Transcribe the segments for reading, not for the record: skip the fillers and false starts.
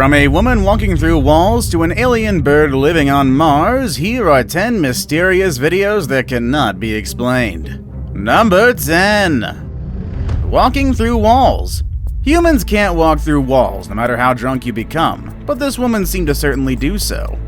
From a woman walking through walls to an alien bird living on Mars, here are 10 mysterious videos that cannot be explained. Number 10. Walking through walls. Humans can't walk through walls, no matter how drunk you become, but this woman seemed to certainly do so.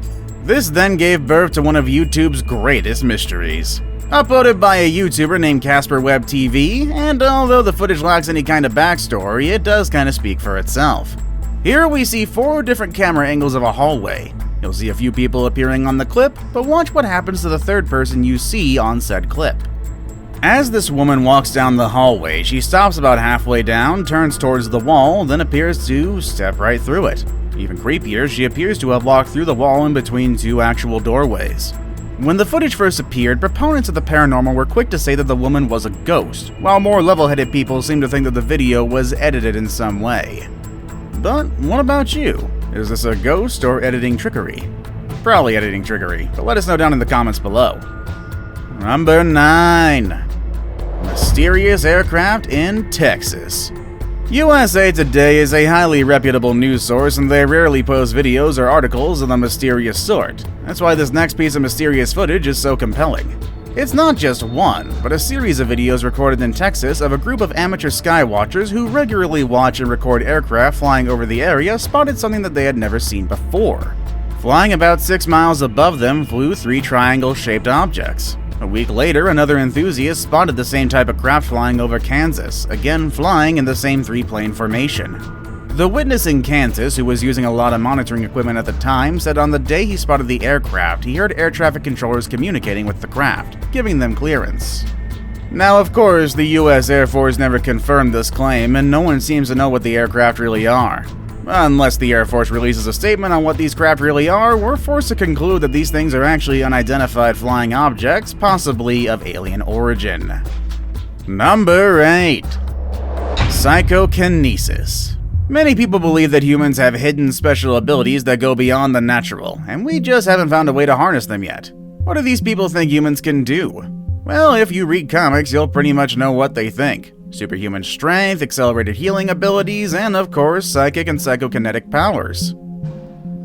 This then gave birth to one of YouTube's greatest mysteries. Uploaded by a YouTuber named Casper Web TV, and although the footage lacks any kind of backstory, it does kind of speak for itself. Here we see 4 different camera angles of a hallway. You'll see a few people appearing on the clip, but watch what happens to the third person you see on said clip. As this woman walks down the hallway, she stops about halfway down, turns towards the wall, then appears to step right through it. Even creepier, she appears to have walked through the wall in between 2 actual doorways. When the footage first appeared, proponents of the paranormal were quick to say that the woman was a ghost, while more level-headed people seemed to think that the video was edited in some way. But what about you? Is this a ghost or editing trickery? Probably editing trickery, but let us know down in the comments below. Number 9. Mysterious aircraft in Texas. USA Today is a highly reputable news source, and they rarely post videos or articles of the mysterious sort. That's why this next piece of mysterious footage is so compelling. It's not just one, but a series of videos recorded in Texas of a group of amateur sky watchers who regularly watch and record aircraft flying over the area spotted something that they had never seen before. Flying about 6 miles above them flew 3 triangle-shaped objects. A week later, another enthusiast spotted the same type of craft flying over Kansas, again flying in the same 3-plane formation. The witness in Kansas, who was using a lot of monitoring equipment at the time, said on the day he spotted the aircraft, he heard air traffic controllers communicating with the craft, giving them clearance. Now, of course, the US Air Force never confirmed this claim, and no one seems to know what the aircraft really are. Unless the Air Force releases a statement on what these craft really are, we're forced to conclude that these things are actually unidentified flying objects, possibly of alien origin. Number 8. Psychokinesis. Many people believe that humans have hidden special abilities that go beyond the natural, and we just haven't found a way to harness them yet. What do these people think humans can do? Well, if you read comics, you'll pretty much know what they think. Superhuman strength, accelerated healing abilities, and of course, psychic and psychokinetic powers.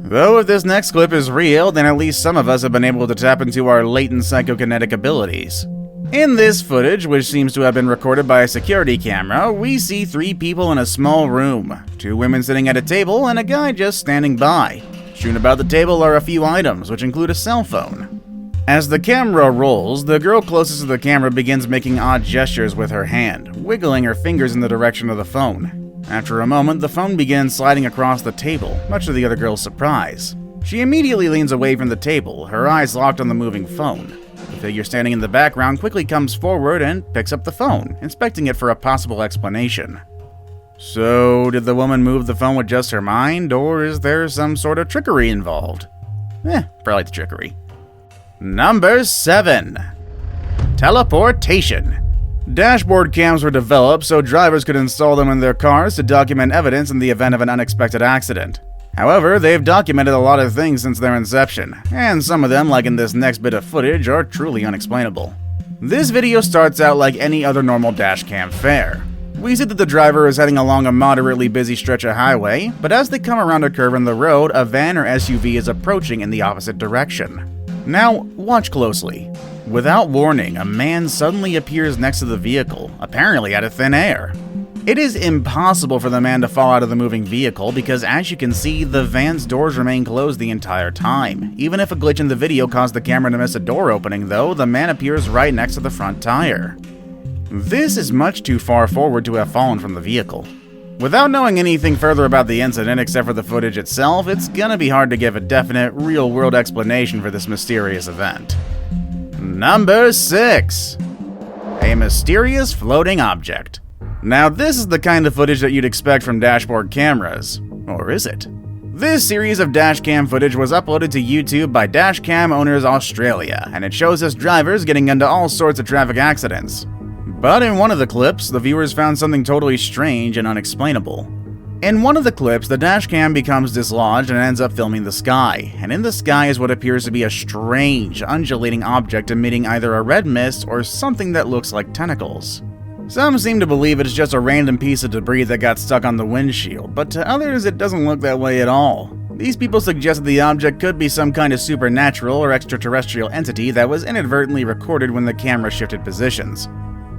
Though if this next clip is real, then at least some of us have been able to tap into our latent psychokinetic abilities. In this footage, which seems to have been recorded by a security camera, we see 3 people in a small room, 2 women sitting at a table and a guy just standing by. Strewn about the table are a few items, which include a cell phone. As the camera rolls, the girl closest to the camera begins making odd gestures with her hand, wiggling her fingers in the direction of the phone. After a moment, the phone begins sliding across the table, much to the other girl's surprise. She immediately leans away from the table, her eyes locked on the moving phone. The figure standing in the background quickly comes forward and picks up the phone, inspecting it for a possible explanation. So, did the woman move the phone with just her mind, or is there some sort of trickery involved? Probably the trickery. Number 7. Teleportation. Dashboard cams were developed so drivers could install them in their cars to document evidence in the event of an unexpected accident. However, they've documented a lot of things since their inception, and some of them, like in this next bit of footage, are truly unexplainable. This video starts out like any other normal dashcam fare. We see that the driver is heading along a moderately busy stretch of highway, but as they come around a curve in the road, a van or SUV is approaching in the opposite direction. Now, watch closely. Without warning, a man suddenly appears next to the vehicle, apparently out of thin air. It is impossible for the man to fall out of the moving vehicle because, as you can see, the van's doors remain closed the entire time. Even if a glitch in the video caused the camera to miss a door opening, though, the man appears right next to the front tire. This is much too far forward to have fallen from the vehicle. Without knowing anything further about the incident except for the footage itself, it's gonna be hard to give a definite, real-world explanation for this mysterious event. Number 6. A mysterious floating object. Now, this is the kind of footage that you'd expect from dashboard cameras. Or is it? This series of dashcam footage was uploaded to YouTube by Dashcam Owners Australia, and it shows us drivers getting into all sorts of traffic accidents. But in one of the clips, the viewers found something totally strange and unexplainable. In one of the clips, the dashcam becomes dislodged and ends up filming the sky, and in the sky is what appears to be a strange, undulating object emitting either a red mist or something that looks like tentacles. Some seem to believe it's just a random piece of debris that got stuck on the windshield, but to others it doesn't look that way at all. These people suggest that the object could be some kind of supernatural or extraterrestrial entity that was inadvertently recorded when the camera shifted positions.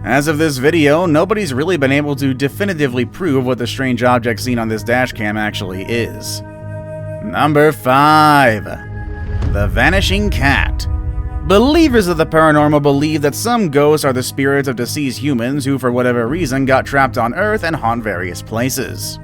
As of this video, nobody's really been able to definitively prove what the strange object seen on this dashcam actually is. Number 5. The Vanishing Cat. Believers of the paranormal believe that some ghosts are the spirits of deceased humans who for whatever reason got trapped on Earth and haunt various places.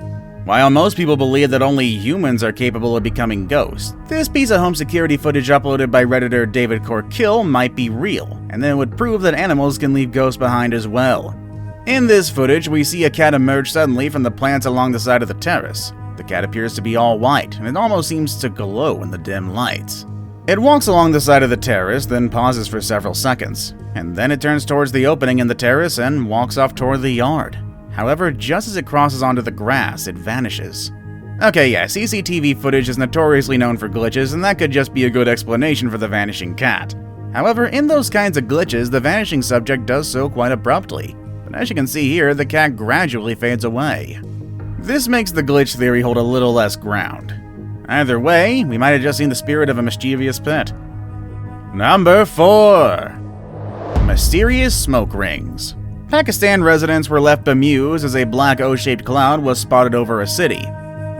While most people believe that only humans are capable of becoming ghosts, this piece of home security footage uploaded by Redditor David Corkill might be real, and then it would prove that animals can leave ghosts behind as well. In this footage, we see a cat emerge suddenly from the plants along the side of the terrace. The cat appears to be all white, and it almost seems to glow in the dim lights. It walks along the side of the terrace, then pauses for several seconds, and then it turns towards the opening in the terrace and walks off toward the yard. However, just as it crosses onto the grass, it vanishes. Okay, yeah, CCTV footage is notoriously known for glitches, and that could just be a good explanation for the vanishing cat. However, in those kinds of glitches, the vanishing subject does so quite abruptly. But as you can see here, the cat gradually fades away. This makes the glitch theory hold a little less ground. Either way, we might have just seen the spirit of a mischievous pet. Number 4. Mysterious smoke rings. Pakistan residents were left bemused as a black O-shaped cloud was spotted over a city.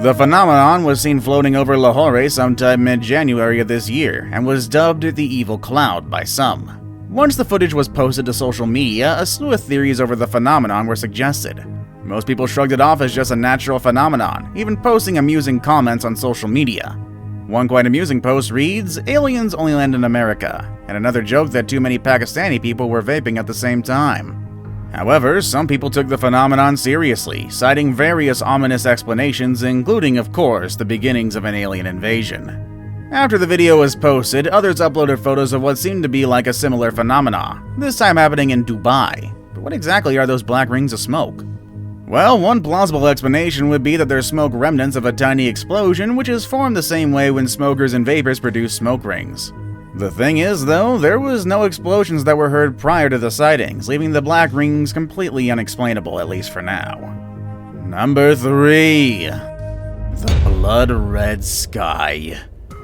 The phenomenon was seen floating over Lahore sometime mid-January of this year and was dubbed the Evil Cloud by some. Once the footage was posted to social media, a slew of theories over the phenomenon were suggested. Most people shrugged it off as just a natural phenomenon, even posting amusing comments on social media. One quite amusing post reads, "Aliens only land in America," and another joked that too many Pakistani people were vaping at the same time. However, some people took the phenomenon seriously, citing various ominous explanations, including, of course, the beginnings of an alien invasion. After the video was posted, others uploaded photos of what seemed to be like a similar phenomena, this time happening in Dubai. But what exactly are those black rings of smoke? Well, one plausible explanation would be that they're smoke remnants of a tiny explosion which is formed the same way when smokers and vapors produce smoke rings. The thing is, though, there was no explosions that were heard prior to the sightings, leaving the black rings completely unexplainable, at least for now. Number 3. The Blood Red Sky.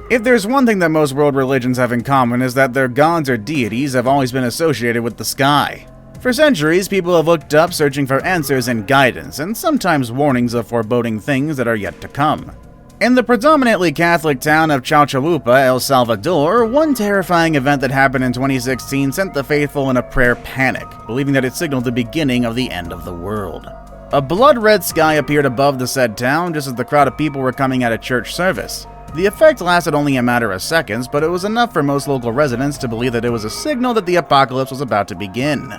If there's one thing that most world religions have in common is that their gods or deities have always been associated with the sky. For centuries, people have looked up searching for answers and guidance, and sometimes warnings of foreboding things that are yet to come. In the predominantly Catholic town of Chalchalupa, El Salvador, one terrifying event that happened in 2016 sent the faithful in a prayer panic, believing that it signaled the beginning of the end of the world. A blood-red sky appeared above the said town just as the crowd of people were coming out of church service. The effect lasted only a matter of seconds, but it was enough for most local residents to believe that it was a signal that the apocalypse was about to begin.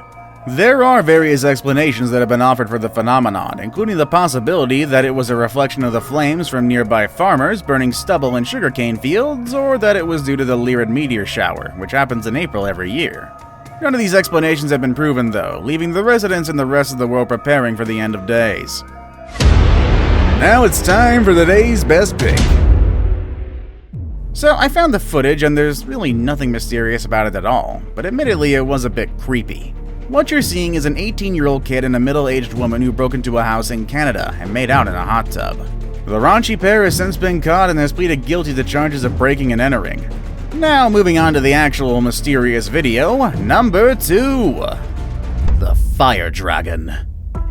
There are various explanations that have been offered for the phenomenon, including the possibility that it was a reflection of the flames from nearby farmers burning stubble in sugarcane fields, or that it was due to the Lyrid meteor shower, which happens in April every year. None of these explanations have been proven, though, leaving the residents and the rest of the world preparing for the end of days. Now it's time for the day's best pick. So I found the footage, and there's really nothing mysterious about it at all, but admittedly it was a bit creepy. What you're seeing is an 18-year-old kid and a middle-aged woman who broke into a house in Canada and made out in a hot tub. The raunchy pair has since been caught and has pleaded guilty to charges of breaking and entering. Now moving on to the actual mysterious video, number 2. The Fire Dragon.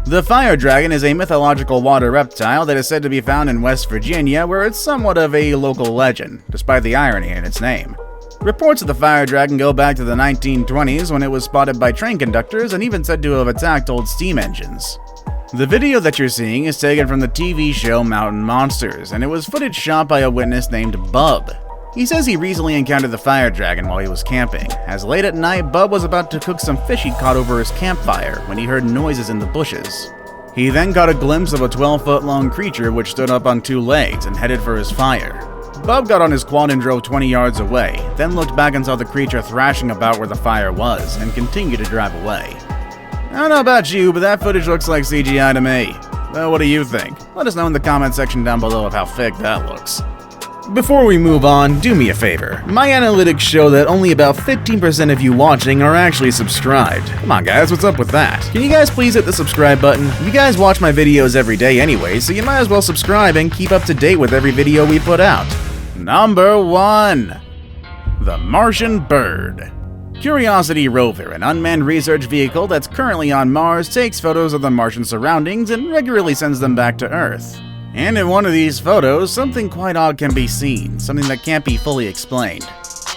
The fire dragon is a mythological water reptile that is said to be found in West Virginia, where it's somewhat of a local legend, despite the irony in its name. Reports of the fire dragon go back to the 1920s when it was spotted by train conductors and even said to have attacked old steam engines. The video that you're seeing is taken from the TV show Mountain Monsters, and it was footage shot by a witness named Bub. He says he recently encountered the fire dragon while he was camping, as late at night Bub was about to cook some fish he'd caught over his campfire when he heard noises in the bushes. He then caught a glimpse of a 12-foot-long creature which stood up on 2 legs and headed for his fire. Bub got on his quad and drove 20 yards away, then looked back and saw the creature thrashing about where the fire was, and continued to drive away. I don't know about you, but that footage looks like CGI to me. Well, what do you think? Let us know in the comment section down below of how fake that looks. Before we move on, do me a favor. My analytics show that only about 15% of you watching are actually subscribed. Come on guys, what's up with that? Can you guys please hit the subscribe button? You guys watch my videos every day anyway, so you might as well subscribe and keep up to date with every video we put out. Number 1. The Martian Bird. Curiosity rover, an unmanned research vehicle that's currently on Mars, takes photos of the Martian surroundings and regularly sends them back to Earth. And in one of these photos, something quite odd can be seen, something that can't be fully explained.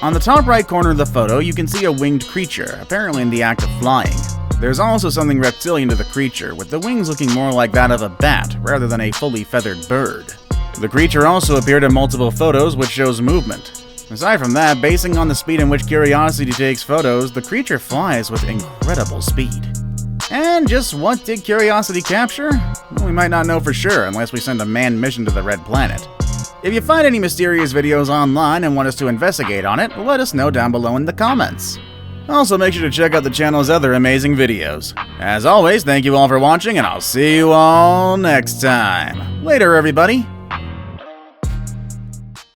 On the top right corner of the photo, you can see a winged creature, apparently in the act of flying. There's also something reptilian to the creature, with the wings looking more like that of a bat, rather than a fully feathered bird. The creature also appeared in multiple photos, which shows movement. Aside from that, basing on the speed in which Curiosity takes photos, the creature flies with incredible speed. And just what did Curiosity capture? Well, we might not know for sure unless we send a manned mission to the Red Planet. If you find any mysterious videos online and want us to investigate on it, let us know down below in the comments. Also, make sure to check out the channel's other amazing videos. As always, thank you all for watching, and I'll see you all next time. Later, everybody.